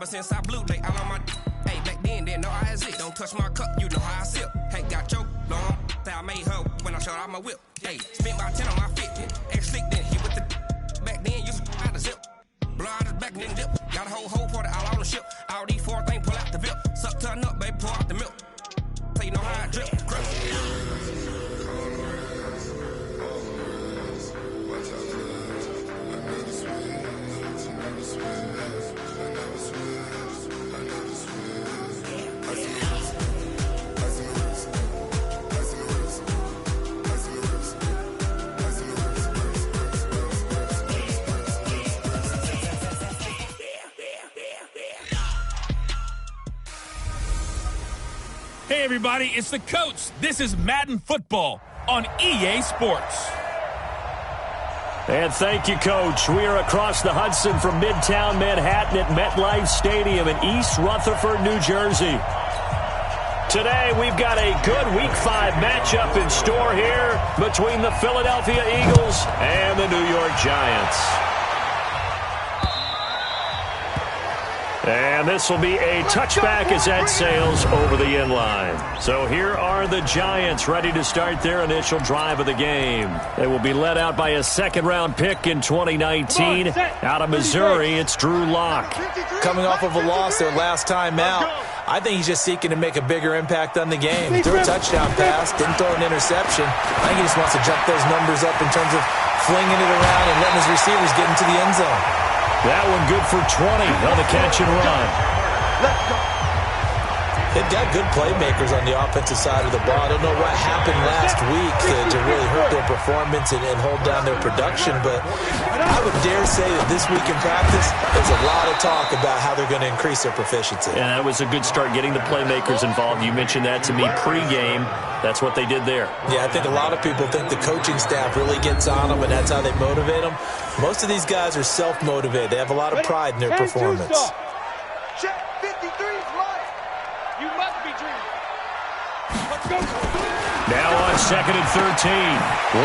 since I blew, they all on my hey, back then, didn't know I had it. Don't touch my cup, you know how I sip. Hey, got choked, long, that I made her when I showed out my whip. Hey, spent about 10 on my fit, ex-slick, then hit with the back then, used to out the zip. Blood is back, then dip. Got a whole party all on the ship. All these 4 things, pull out the VIP. Suck, turn up, baby, pour out the milk. So you know how I drip, grip. Hey everybody, it's the Coach. This is Madden Football on EA Sports. And thank you, Coach. We are across the Hudson from Midtown Manhattan at MetLife Stadium in East Rutherford, New Jersey. Today, we've got a good Week 5 matchup in store here between the Philadelphia Eagles and the New York Giants. And this will be a touchback as that sails over the end line. So here are the Giants ready to start their initial drive of the game. They will be led out by a second-round pick in 2019. Out of Missouri, it's Drew Lock. Coming off of a loss their last time out, I think he's just seeking to make a bigger impact on the game. He threw a touchdown pass, didn't throw an interception. I think he just wants to jump those numbers up in terms of flinging it around and letting his receivers get into the end zone. That one good for 20 on the catch and run. Let's go. They've got good playmakers on the offensive side of the ball. I don't know what happened last week to really hurt their performance and hold down their production, but I would dare say that this week in practice, there's a lot of talk about how they're going to increase their proficiency. And that was a good start, getting the playmakers involved. You mentioned that to me pregame. That's what they did there. Yeah, I think a lot of people think the coaching staff really gets on them, and that's how they motivate them. Most of these guys are self-motivated. They have a lot of pride in their performance. Check 53 is right. You must be dreaming. Let's go. Now on 2nd and 13.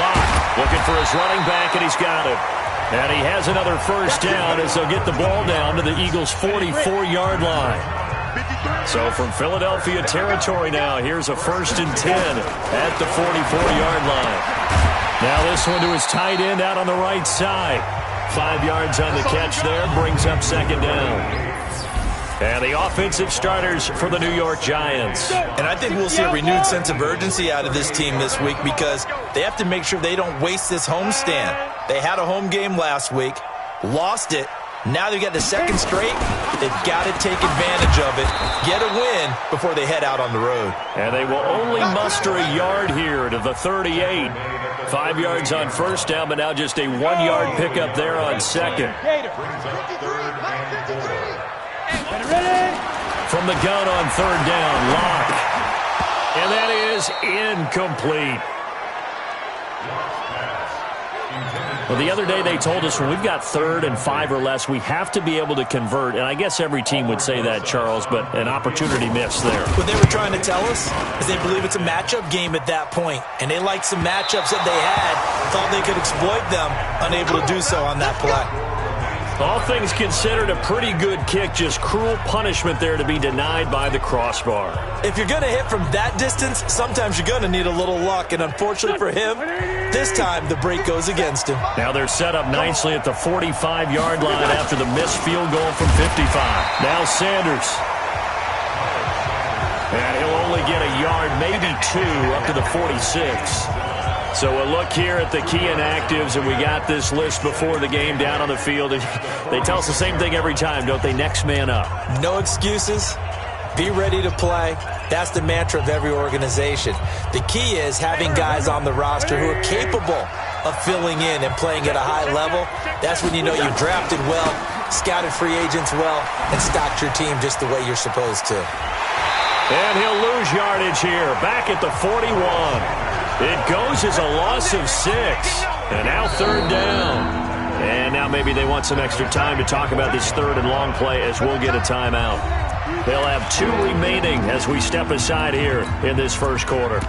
Locke looking for his running back, and he's got it. And he has another first down as they'll get the ball down to the Eagles' 44-yard line. So from Philadelphia territory now, here's a 1st and 10 at the 44-yard line. Now this one to his tight end out on the right side. 5 yards on the catch there, brings up 2nd down. And the offensive starters for the New York Giants. And I think we'll see a renewed sense of urgency out of this team this week because they have to make sure they don't waste this homestand. They had a home game last week, lost it. Now they've got the second straight. They've got to take advantage of it, get a win before they head out on the road. And they will only muster a yard here to the 38. 5 yards on first down, but now just a 1-yard pickup there on second. From the gun on 3rd down, Locke. And that is incomplete. Well, the other day they told us when we've got 3rd and 5 or less, we have to be able to convert. And I guess every team would say that, Charles, but an opportunity missed there. What they were trying to tell us is they believe it's a matchup game at that point. And they liked some matchups that they had, thought they could exploit them, unable to do so on that play. All things considered, a pretty good kick, just cruel punishment there to be denied by the crossbar. If you're going to hit from that distance, sometimes you're going to need a little luck. And unfortunately for him, this time the break goes against him. Now they're set up nicely at the 45-yard line after the missed field goal from 55. Now Sanders. And he'll only get a yard, maybe 2, up to the 46. So a look here at the key inactives, and we got this list before the game down on the field. They tell us the same thing every time, don't they? Next man up. No excuses. Be ready to play. That's the mantra of every organization. The key is having guys on the roster who are capable of filling in and playing at a high level. That's when you know you drafted well, scouted free agents well, and stocked your team just the way you're supposed to. And he'll lose yardage here, back at the 41. It goes as a loss of 6. And now 3rd down. And now maybe they want some extra time to talk about this 3rd and long play as we'll get a timeout. They'll have 2 remaining as we step aside here in this first quarter.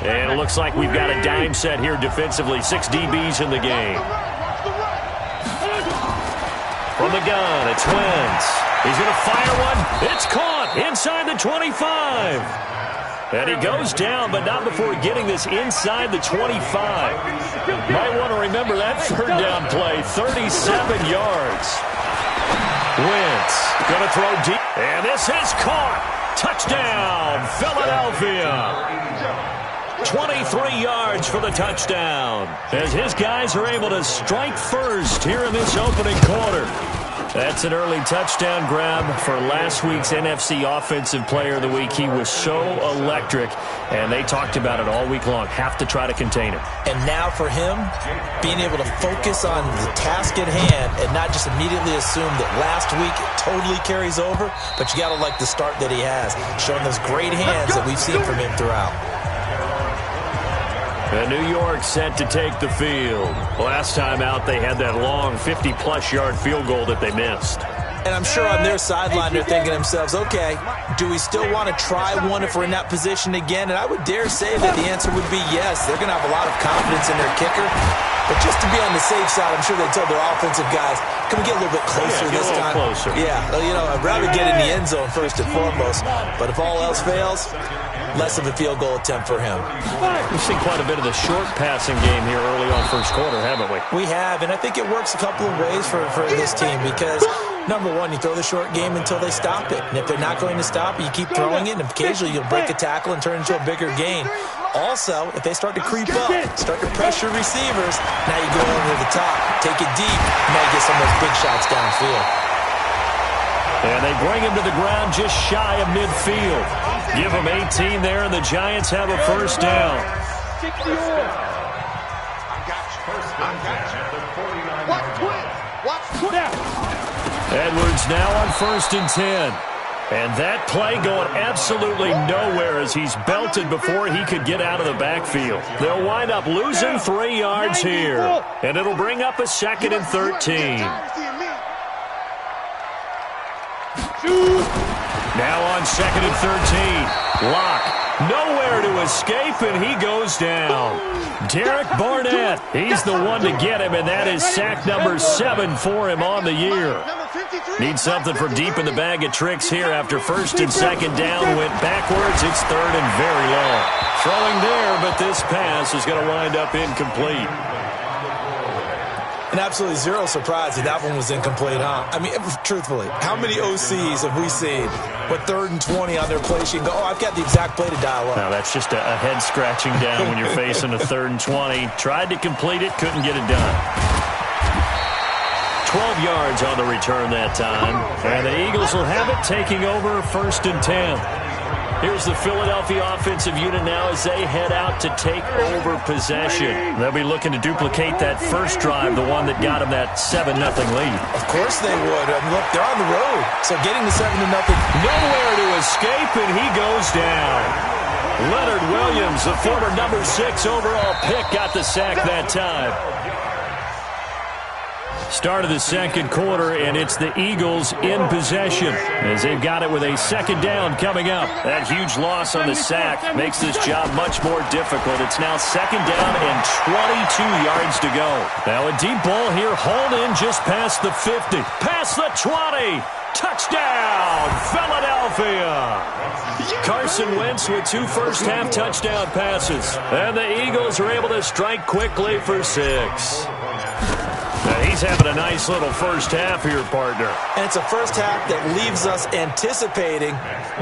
And it looks like we've got a dime set here defensively. 6 DBs in the game. From the gun, it's Wentz. He's going to fire one. It's caught inside the 25. And he goes down, but not before getting this inside the 25. Might want to remember that third down play. 37 yards. Wentz going to throw deep. And this is caught. Touchdown, Philadelphia. 23 yards for the touchdown as his guys are able to strike first here in this opening quarter. That's an early touchdown grab for last week's NFC Offensive Player of the Week. He was so electric, and they talked about it all week long. Have to try to contain him. And now for him, being able to focus on the task at hand and not just immediately assume that last week it totally carries over, but you got to like the start that he has, showing those great hands that we've seen from him throughout. And New York set to take the field. Last time out, they had that long 50-plus yard field goal that they missed. And I'm sure on their sideline they're thinking to themselves, okay, do we still want to try one if we're in that position again? And I would dare say that the answer would be yes. They're going to have a lot of confidence in their kicker. But just to be on the safe side, I'm sure they told their offensive guys, can we get a little bit closer this time? Closer. Yeah, you know, I'd rather get in the end zone first and foremost. But if all else fails, less of a field goal attempt for him. We've seen quite a bit of the short passing game here early on first quarter, haven't we? We have, and I think it works a couple of ways for this team because, number one, you throw the short game until they stop it. And if they're not going to stop it, you keep throwing it, and occasionally you'll break a tackle and turn it into a bigger gain. Also, if they start to creep up, start to pressure receivers, now you go over the top, take it deep, now you get some of those big shots downfield. And they bring him to the ground just shy of midfield. Give him 18 there, and the Giants have a first down. Edwards now on 1st and 10. And that play going absolutely nowhere as he's belted before he could get out of the backfield. They'll wind up losing 3 yards here. And it'll bring up a 2nd and 13. Now on 2nd and 13. Lock. Nowhere to escape, and he goes down. Derek Barnett, he's the one to get him, and that is sack number 7 for him on the year. Need something from deep in the bag of tricks here after 1st and 2nd down. Went backwards. It's 3rd and very long. Throwing there, but this pass is going to wind up incomplete. And absolutely zero surprise that one was incomplete, huh? I mean, truthfully, how many OCs have we seen with 3rd and 20 on their play sheet and go, oh, I've got the exact play to dial up? No, that's just a head scratching down when you're facing a 3rd and 20. Tried to complete it, couldn't get it done. 12 yards on the return that time. And the Eagles will have it, taking over 1st and 10. Here's the Philadelphia offensive unit now as they head out to take over possession. They'll be looking to duplicate that first drive, the one that got them that 7-0 lead. Of course they would. I mean, look, they're on the road. So getting the 7-0. Nowhere to escape, and he goes down. Leonard Williams, the former number 6 overall pick, got the sack that time. Start of the 2nd quarter, and it's the Eagles in possession as they've got it with a 2nd down coming up. That huge loss on the sack makes this job much more difficult. It's now 2nd down and 22 yards to go. Now a deep ball here, hauled in just past the 50, past the 20. Touchdown, Philadelphia! Carson Wentz with 2 first-half touchdown passes. And the Eagles are able to strike quickly for 6. Now he's having a nice little first half here, partner. And it's a first half that leaves us anticipating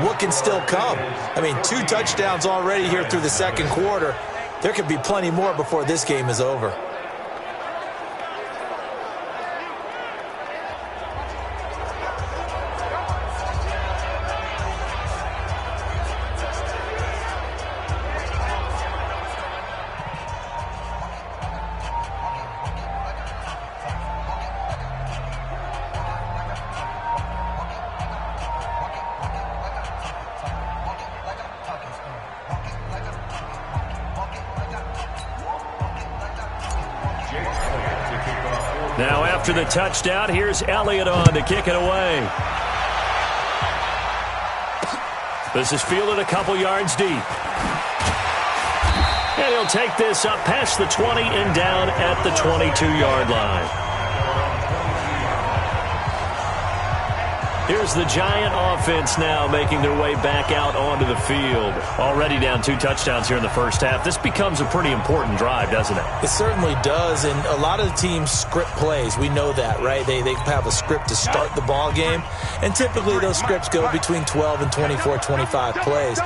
what can still come. I mean, 2 touchdowns already here through the 2nd quarter. There could be plenty more before this game is over. Now after the touchdown, here's Elliott on to kick it away. This is fielded a couple yards deep. they'll take this up past the 20 and down at the 22-yard line. Here's the Giant offense now making their way back out onto the field. Already down 2 touchdowns here in the first half. This becomes a pretty important drive, doesn't it? It certainly does, and a lot of the teams script plays. We know that, right? They have a script to start the ball game, and typically those scripts go between 12 and 24, 25 plays.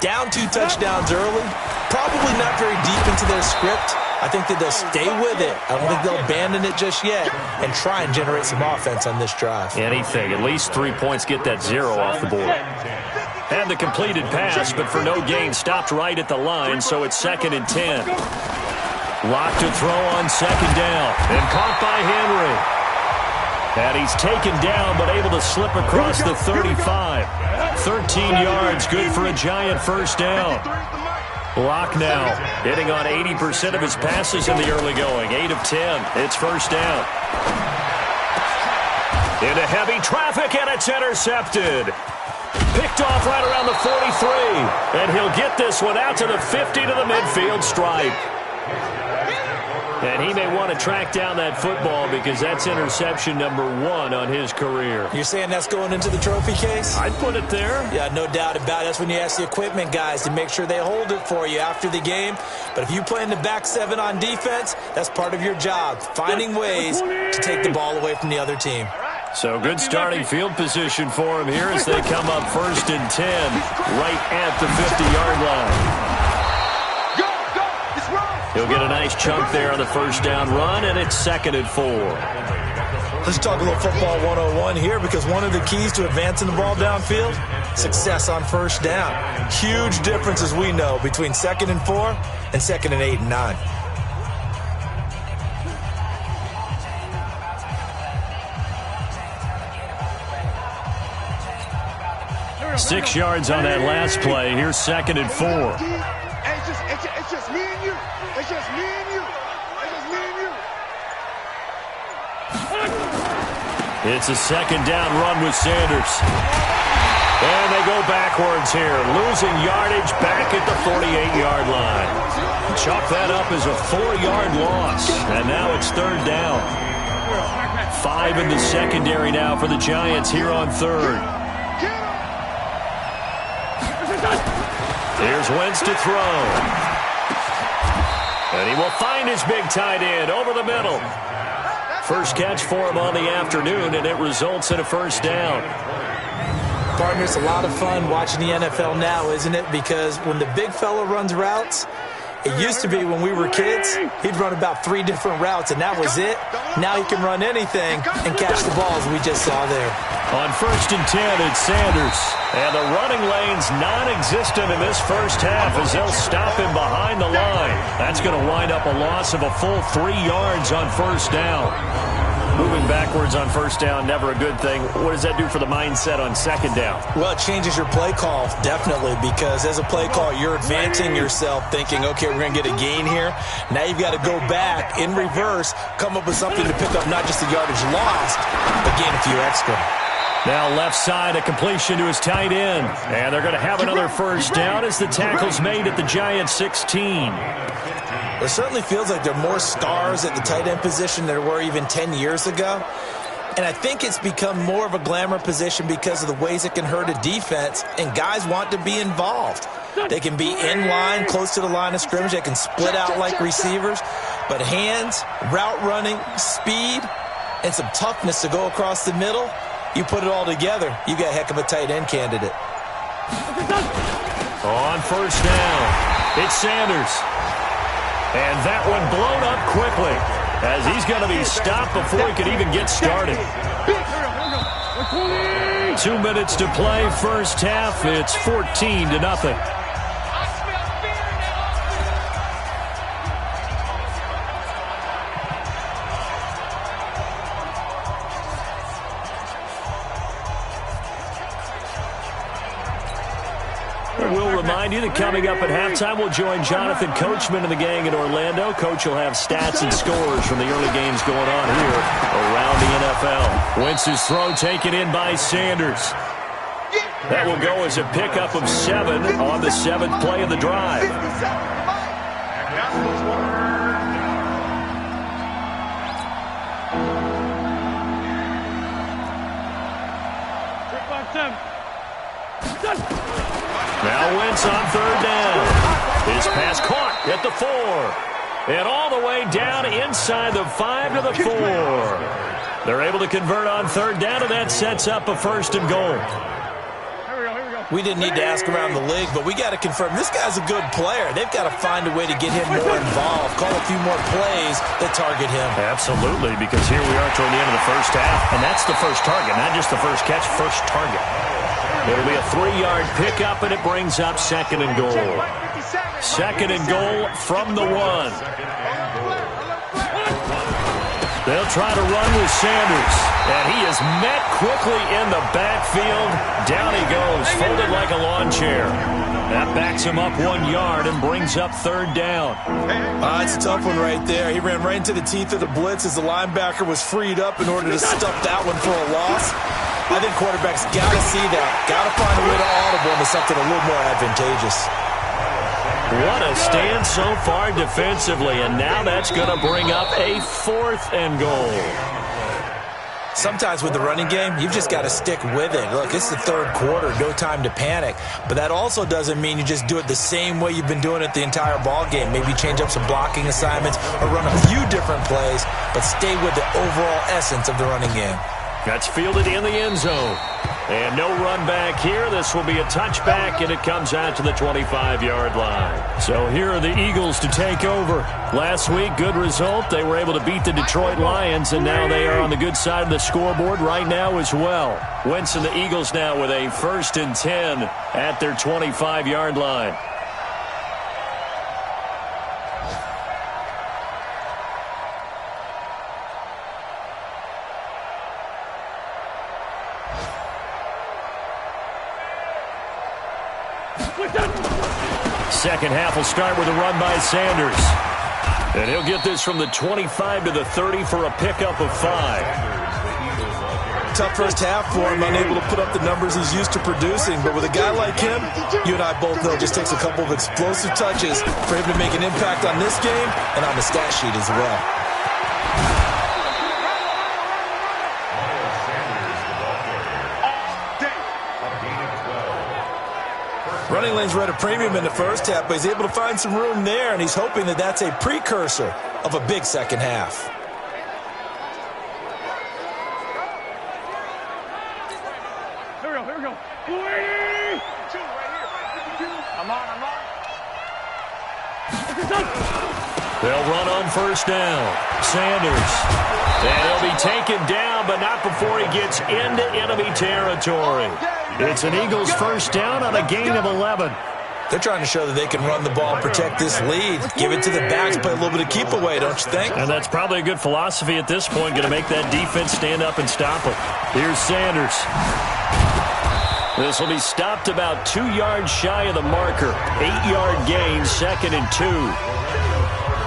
Down 2 touchdowns early, probably not very deep into their script. I think that they'll stay with it. I don't think they'll abandon it just yet and try and generate some offense on this drive. Anything. At least 3 points, get that 0 off the board. And the completed pass, but for no gain, stopped right at the line, so it's 2nd and 10. Locked to throw on 2nd down, and caught by Henry. And he's taken down, but able to slip across the 35. 13 yards, good for a Giant first down. Lock now, hitting on 80% of his passes in the early going. 8 of 10. It's first down. Into heavy traffic, and it's intercepted. Picked off right around the 43. And he'll get this one out to the 50 to the midfield stripe. And he may want to track down that football because that's interception number 1 on his career. You're saying that's going into the trophy case? I'd put it there. Yeah, no doubt about it. That's when you ask the equipment guys to make sure they hold it for you after the game. But if you play in the back 7 on defense, that's part of your job, finding ways to take the ball away from the other team. So good starting field position for him here as they come up 1st and 10 right at the 50-yard line. He'll get a nice chunk there on the first down run, and it's 2nd and 4. Let's talk a little football 101 here, because one of the keys to advancing the ball downfield, success on first down. Huge difference, as we know, between 2nd and 4 and 2nd and 8 and 9. Six yards on that last play. Here's 2nd and 4. It's just me and you. It's just me and you. It's just me and you. It's a 2nd down run with Sanders. And they go backwards here, losing yardage back at the 48-yard line. Chalk that up as a 4-yard loss, and now it's 3rd down. 5 in the secondary now for the Giants here on 3rd. Here's Wentz to throw. And he will find his big tight end over the middle. First catch for him on the afternoon, and it results in a first down. Partner, it's a lot of fun watching the NFL now, isn't it? Because when the big fella runs routes, it used to be when we were kids, he'd run about 3 different routes, and that was it. Now he can run anything and catch the balls we just saw there. On 1st and 10, it's Sanders. And the running lane's non-existent in this first half as they'll stop him behind the line. That's going to wind up a loss of a full 3 yards on first down. Moving backwards on first down, never a good thing. What does that do for the mindset on 2nd down? Well, it changes your play call, definitely, because as a play call, you're advancing yourself thinking, okay, we're going to get a gain here. Now you've got to go back in reverse, come up with something to pick up not just the yardage lost, but gain a few extra. Now left side, a completion to his tight end. And they're going to have another first down as the tackle's made at the Giants 16. It certainly feels like there are more stars at the tight end position than there were even 10 years ago. And I think it's become more of a glamour position because of the ways it can hurt a defense, and guys want to be involved. They can be in line, close to the line of scrimmage. They can split out like receivers. But hands, route running, speed, and some toughness to go across the middle, you put it all together, you got a heck of a tight end candidate. On first down, it's Sanders. And that one blown up quickly as he's going to be stopped before he could even get started. 2 minutes to play, first half. It's 14-0. We'll remind you that coming up at halftime, we'll join Jonathan Coachman and the gang in Orlando. Coach will have stats and scores from the early games going on here around the NFL. Wentz's throw taken in by Sanders. That will go as a pickup of 7 on the 7th play of the drive. Now Wentz on third down. His pass caught at the 4. And all the way down inside the 5 to the 4. They're able to convert on third down, and that sets up a 1st and goal. We didn't need to ask around the league, but we got to confirm this guy's a good player. They've got to find a way to get him more involved, call a few more plays that target him. Absolutely, because here we are toward the end of the first half, and that's the first target, not just the first catch, first target. It'll be a 3-yard pickup, and it brings up 2nd and goal. 2nd and goal from the 1. They'll try to run with Sanders, and he is met quickly in the backfield. Down he goes, folded like a lawn chair. That backs him up 1 yard and brings up 3rd down. It's a tough one right there. He ran right into the teeth of the blitz as the linebacker was freed up in order to stuff that one for a loss. I think quarterbacks got to see that. Got to find a way to audible into something a little more advantageous. What a stand so far defensively, and now that's going to bring up a 4th and goal. Sometimes with the running game, you've just got to stick with it. Look, it's the 3rd quarter, no time to panic. But that also doesn't mean you just do it the same way you've been doing it the entire ball game. Maybe change up some blocking assignments or run a few different plays, but stay with the overall essence of the running game. That's fielded in the end zone. And no run back here. This will be a touchback, and it comes out to the 25-yard line. So here are the Eagles to take over. Last week, good result. They were able to beat the Detroit Lions, and now they are on the good side of the scoreboard right now as well. Wentz and the Eagles now with a 1st and 10 at their 25-yard line. Second half will start with a run by Sanders. And he'll get this from the 25 to the 30 for a pickup of 5. Tough first half for him, unable to put up the numbers he's used to producing. But with a guy like him, you and I both know it just takes a couple of explosive touches for him to make an impact on this game and on the stat sheet as well. Running lanes were at a premium in the first half, but he's able to find some room there, and he's hoping that that's a precursor of a big second half. Here we go. 280! 2 right here. I'm on. They'll run on first down. Sanders. And he'll be taken down, but not before he gets into enemy territory. It's an Eagles first down on a gain of 11. They're trying to show that they can run the ball and protect this lead. Give it to the backs, play a little bit of keep away, don't you think? And that's probably a good philosophy at this point, going to make that defense stand up and stop it. Here's Sanders. This will be stopped about 2 yards shy of the marker. 8-yard gain, 2nd and 2.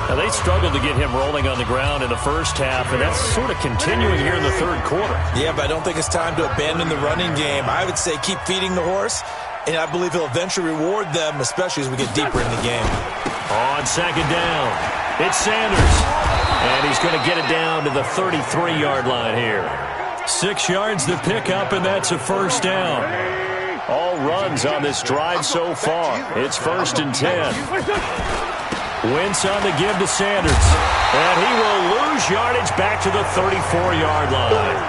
Now, they struggled to get him rolling on the ground in the first half, and that's sort of continuing here in the 3rd quarter. Yeah, but I don't think it's time to abandon the running game. I would say keep feeding the horse, and I believe he'll eventually reward them, especially as we get deeper in the game. On 2nd down, it's Sanders, and he's going to get it down to the 33-yard line here. 6 yards to pick up, and that's a first down. All runs on this drive so far. It's 1st and 10. Wentz on the give to Sanders. And he will lose yardage back to the 34-yard line.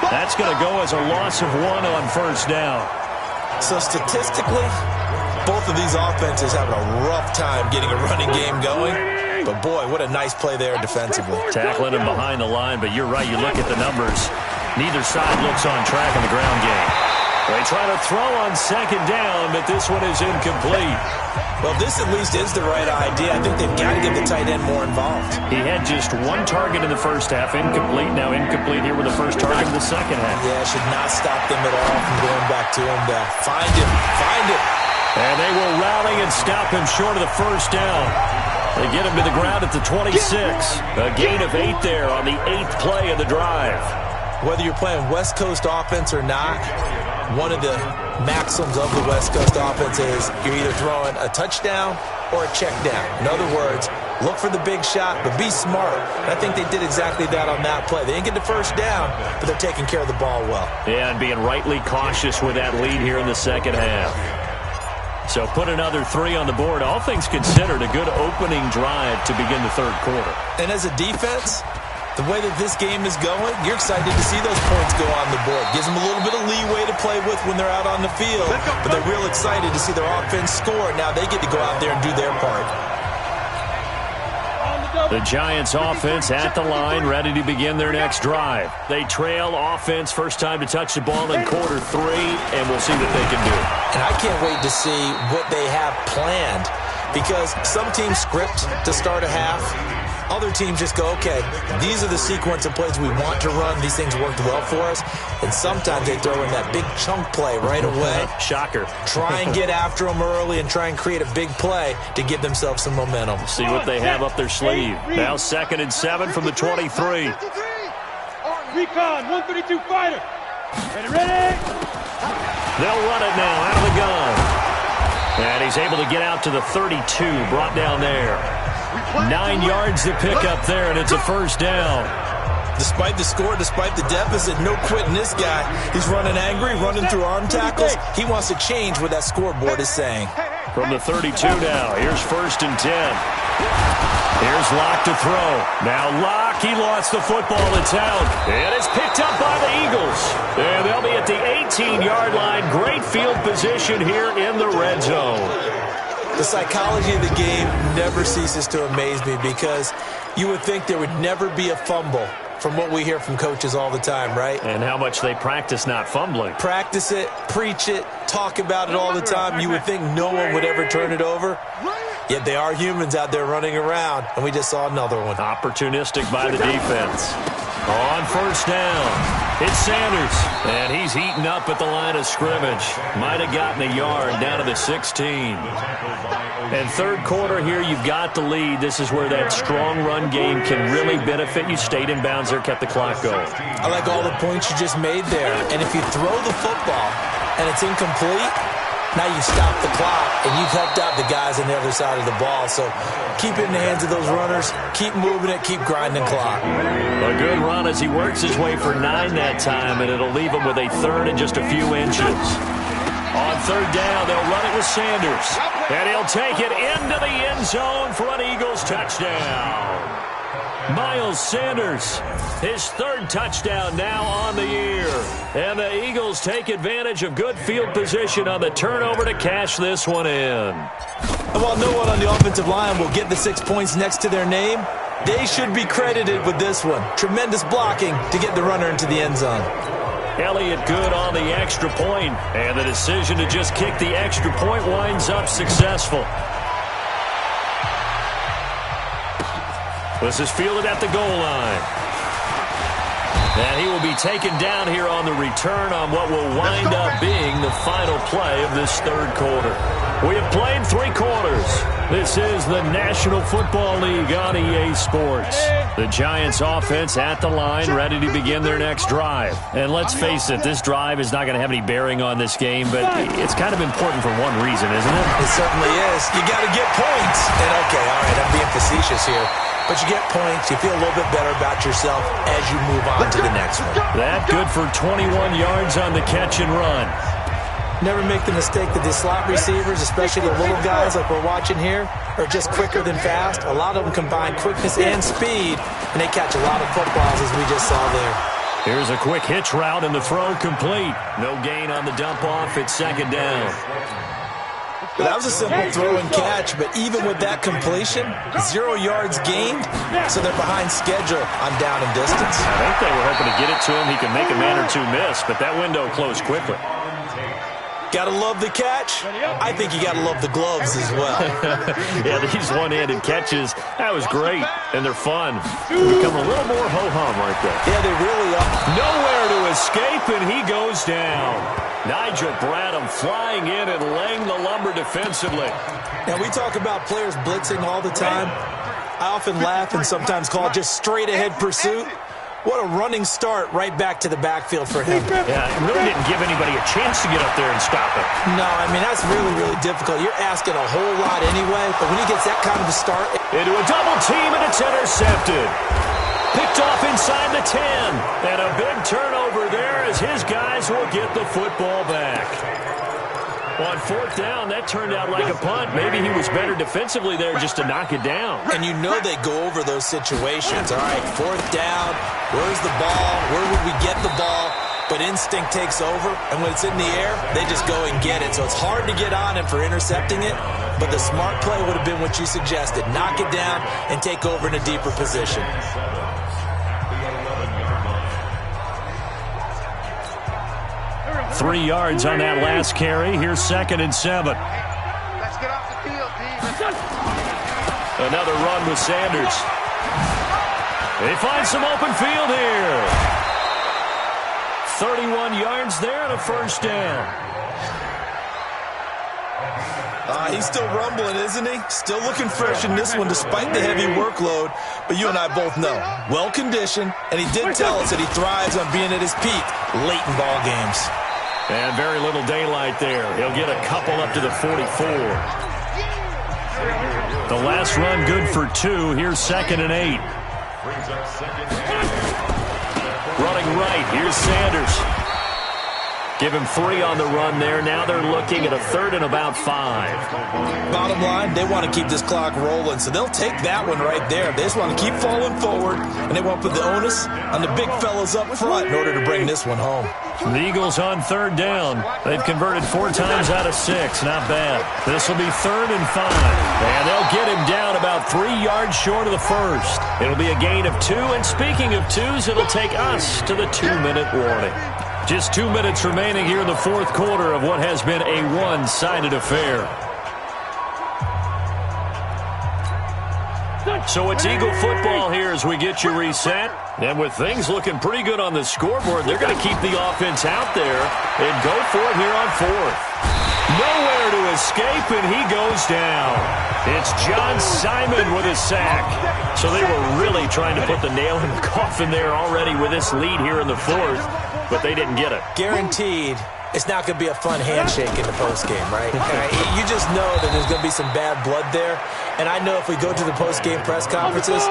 That's going to go as a loss of 1 on first down. So statistically, both of these offenses having a rough time getting a running game going. But boy, what a nice play there defensively. Tackling him behind the line, but you're right. You look at the numbers. Neither side looks on track in the ground game. They try to throw on 2nd down, but this one is incomplete. Well, this at least is the right idea. I think they've got to get the tight end more involved. He had just 1 target in the first half, incomplete. Now incomplete here with the first target in the second half. Yeah, it should not stop them at all from going back to him to find him. And they will rally and stop him short of the first down. They get him to the ground at the 26. A gain of 8 there on the 8th play of the drive. Whether you're playing West Coast offense or not, one of the maxims of the West Coast offense is you're either throwing a touchdown or a check down. In other words, Look for the big shot, but be smart. And I think they did exactly that on that play. They didn't get the first down, but they're taking care of the ball well. Yeah, and being rightly cautious with that lead here in the second half. So put another 3 on the board. All things considered, a good opening drive to begin the third quarter. And as a defense, the way that this game is going, you're excited to see those points go on the board. Gives them a little bit of leeway to play with when they're out on the field, but they're real excited to see their offense score. Now they get to go out there and do their part. The Giants offense at the line, ready to begin their next drive. They trail offense, first time to touch the ball in quarter 3, and we'll see what they can do. And I can't wait to see what they have planned, because some teams script to start a half. Other teams just go, okay, these are the sequence of plays we want to run. These things worked well for us. And sometimes they throw in that big chunk play right away. Shocker. Try and get after them early and try and create a big play to give themselves some momentum. See what they have up their sleeve. Now 2nd and 7 from the 23. Recon, 132 fighter. Ready? They'll run it now out of the gun. And he's able to get out to the 32, brought down there. 9 yards to pick up there, and it's a first down. Despite the score, despite the deficit, no quitting this guy. He's running angry, running through arm tackles. He wants to change what that scoreboard is saying. From the 32 now, here's 1st and 10. Here's Locke to throw. Now Locke, he lost the football. It's out. And it's picked up by the Eagles. And they'll be at the 18-yard line. Great field position here in the red zone. The psychology of the game never ceases to amaze me, because you would think there would never be a fumble from what we hear from coaches all the time, right? And how much they practice not fumbling. Practice it, preach it, talk about it all the time. You would think no one would ever turn it over. Yet they are humans out there running around, and we just saw another one. Opportunistic by the defense. On 1st down, it's Sanders, and he's heating up at the line of scrimmage. Might have gotten a yard down to the 16. And third quarter here, you've got the lead. This is where that strong run game can really benefit you. Stayed in bounds there, kept the clock going. I like all the points you just made there. And if you throw the football and it's incomplete, now you stop the clock, and you've helped out the guys on the other side of the ball. So keep it in the hands of those runners. Keep moving it. Keep grinding the clock. A good run as he works his way for 9 that time, and it'll leave him with a 3rd and just a few inches. On 3rd down, they'll run it with Sanders. And he'll take it into the end zone for an Eagles touchdown. Miles Sanders, his 3rd touchdown now on the year. And the Eagles take advantage of good field position on the turnover to cash this one in. And while no one on the offensive line will get the 6 points next to their name, they should be credited with this one. Tremendous blocking to get the runner into the end zone. Elliott good on the extra point, and the decision to just kick the extra point winds up successful. This is fielded at the goal line. And he will be taken down here on the return on what will wind up being the final play of this third quarter. We have played 3 quarters. This is the National Football League on EA Sports. The Giants offense at the line, ready to begin their next drive. And let's face it, this drive is not going to have any bearing on this game, but it's kind of important for one reason, isn't it? It certainly is. You got to get points. And okay, all right, I'm being facetious here. But you get points, you feel a little bit better about yourself as you move on to the next one. That good for 21 yards on the catch and run. Never make the mistake that the slot receivers, especially the little guys like we're watching here, are just quicker than fast. A lot of them combine quickness and speed, and they catch a lot of footballs, as we just saw there. Here's a quick hitch route, and the throw complete. No gain on the dump off. It's 2nd down. That was a simple throw and catch, but even with that completion, 0 yards gained, so they're behind schedule on down and distance. I think they were hoping to get it to him. He could make a man or two miss, but that window closed quickly. Gotta love the catch. I think you gotta love the gloves as well. Yeah, these one-handed catches, that was great, and they're fun. They become a little more ho-hum right there. Yeah, they really are. Nowhere to escape, and he goes down. Nigel Bradham flying in and laying the lumber defensively. Now, we talk about players blitzing all the time. I often laugh and sometimes call it just straight-ahead pursuit. What a running start right back to the backfield for him. Yeah, it really didn't give anybody a chance to get up there and stop it. No, I mean, that's really, really difficult. You're asking a whole lot anyway, but when he gets that kind of a start. Into a double team, and it's intercepted. Picked off inside the 10. And a big turnover there as his guys will get the football back. On fourth down, that turned out like a punt. Maybe he was better defensively there just to knock it down. And you know they go over those situations. All right, fourth down, where's the ball? Where would we get the ball? But instinct takes over, and when it's in the air, they just go and get it. So it's hard to get on him for intercepting it, but the smart play would have been what you suggested. Knock it down and take over in a deeper position. Three yards on that last carry. Here's 2nd and 7. Let's get off the field, D. Another run with Sanders. They find some open field here. 31 yards there and a first down. He's still rumbling, isn't he? Still looking fresh in this one despite the heavy workload. But you and I both know, well-conditioned, and he did tell us that he thrives on being at his peak late in ball games. And very little daylight there. He'll get a couple up to the 44. The last run good for 2. Here's 2nd and 8. Running right. Here's Sanders. Give him 3 on the run there. Now they're looking at a 3rd and about 5. Bottom line, they want to keep this clock rolling, so they'll take that one right there. They just want to keep falling forward, and they want to put the onus on the big fellas up front in order to bring this one home. The Eagles on 3rd down. They've converted 4 times out of 6. Not bad. This will be 3rd and 5. And they'll get him down about 3 yards short of the first. It'll be a gain of 2. And speaking of 2s, it'll take us to the 2-minute warning. Just 2 minutes remaining here in the fourth quarter of what has been a one-sided affair. So it's Eagle football here as we get you reset. And with things looking pretty good on the scoreboard, they're going to keep the offense out there and go for it here on 4th. Nowhere to escape, and he goes down. It's John Simon with a sack. So they were really trying to put the nail in the coffin there already with this lead here in the 4th, but they didn't get it. Guaranteed, it's not going to be a fun handshake in the postgame, right? You just know that there's going to be some bad blood there. And I know if we go to the postgame press conferences,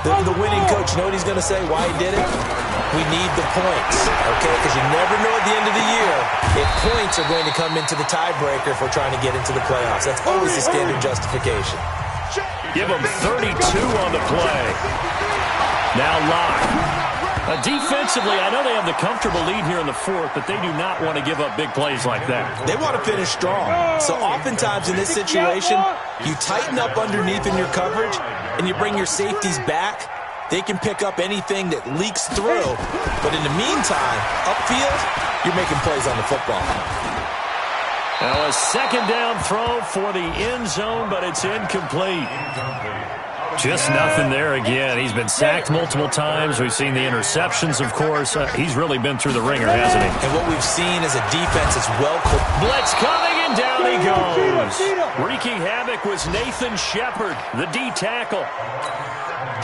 the winning coach, you know what he's going to say, why he did it? We need the points, okay? Because you never know at the end of the year if points are going to come into the tiebreaker if we're trying to get into the playoffs. That's always the standard justification. Give them 32 on the play. Now Locke. Defensively, I know they have the comfortable lead here in the 4th, but they do not want to give up big plays like that. They want to finish strong. So oftentimes in this situation, you tighten up underneath in your coverage, and you bring your safeties back. They can pick up anything that leaks through. But in the meantime, upfield, you're making plays on the football. Now a 2nd down throw for the end zone, but it's incomplete. Just nothing there again. He's been sacked multiple times. We've seen the interceptions, of course. He's really been through the ringer, hasn't he? And what we've seen is a defense that's well... Blitz coming, and down he goes. Wreaking havoc was Nathan Shepard, the D tackle.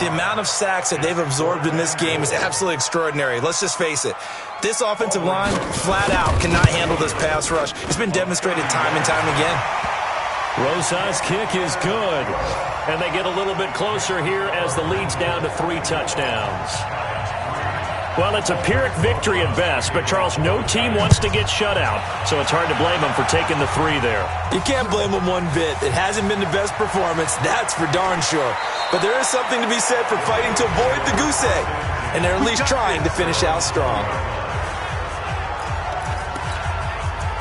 The amount of sacks that they've absorbed in this game is absolutely extraordinary. Let's just face it. This offensive line, flat out, cannot handle this pass rush. It's been demonstrated time and time again. Rosa's kick is good. And they get a little bit closer here as the lead's down to 3 touchdowns. Well, it's a Pyrrhic victory at best, but, Charles, no team wants to get shut out, so it's hard to blame them for taking the 3 there. You can't blame them one bit. It hasn't been the best performance, that's for darn sure. But there is something to be said for fighting to avoid the goose egg, and they're at least trying to finish out strong.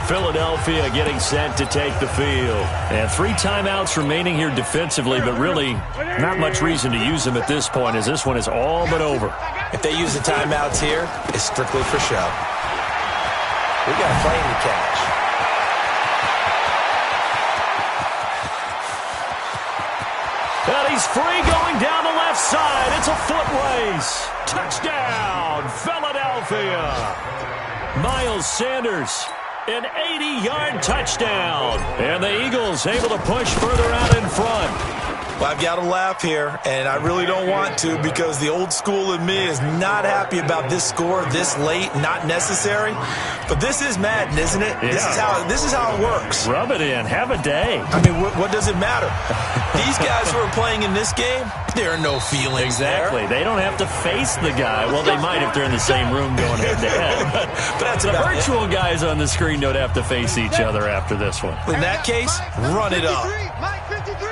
Philadelphia getting set to take the field. And 3 timeouts remaining here defensively, but really not much reason to use them at this point as this one is all but over. If they use the timeouts here, it's strictly for show. We got a plane to catch. And he's free going down the left side. It's a foot race. Touchdown, Philadelphia. Miles Sanders. An 80-yard touchdown. And the Eagles able to push further out in front. Well, I've got to laugh here, and I really don't want to because the old school in me is not happy about this score this late, not necessary. But this is Madden, isn't it? Yeah. This is how it works. Rub it in. Have a day. I mean, what does it matter? These guys who are playing in this game, there are no feelings Exactly. They don't have to face the guy. Well, they might if they're in the same room going head-to-head. But that's the about virtual guys on the screen don't have to face each other after this one. In that case, run it up. Mike 53.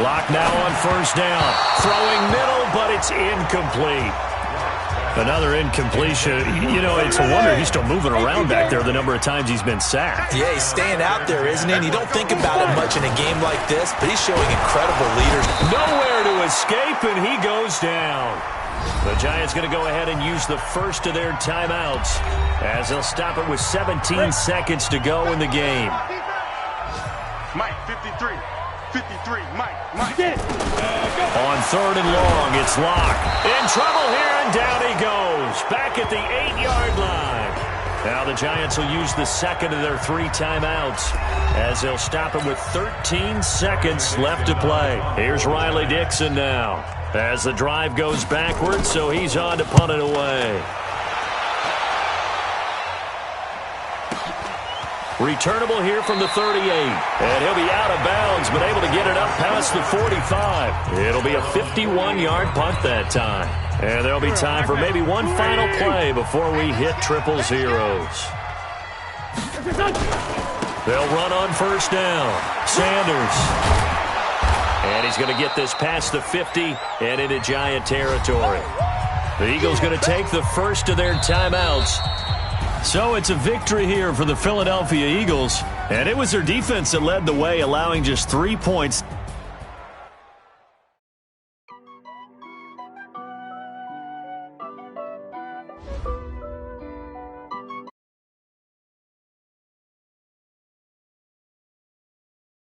Lock now on first down. Throwing middle, but it's incomplete. Another incompletion. You know, it's a wonder he's still moving around back there the number of times he's been sacked. Yeah, he's staying out there, isn't he? And you don't think about it much in a game like this, but he's showing incredible leadership. Nowhere to escape, and he goes down. The Giants going to go ahead and use the first of their timeouts as they'll stop it with 17 seconds to go in the game. Mike 53. 53, Mike. On third and long, it's Locke. In trouble here, and down he goes. Back at the 8-yard line. Now the Giants will use the second of their 3 timeouts as they'll stop it with 13 seconds left to play. Here's Riley Dixon now as the drive goes backwards, so he's on to punt it away. Returnable here from the 38. And he'll be out of bounds, but able to get it up past the 45. It'll be a 51-yard punt that time. And there'll be time for maybe one final play before we hit triple zeros. They'll run on first down. Sanders. And he's going to get this past the 50 and into Giant territory. The Eagles going to take the first of their timeouts. So it's a victory here for the Philadelphia Eagles, and it was their defense that led the way, allowing just 3 points.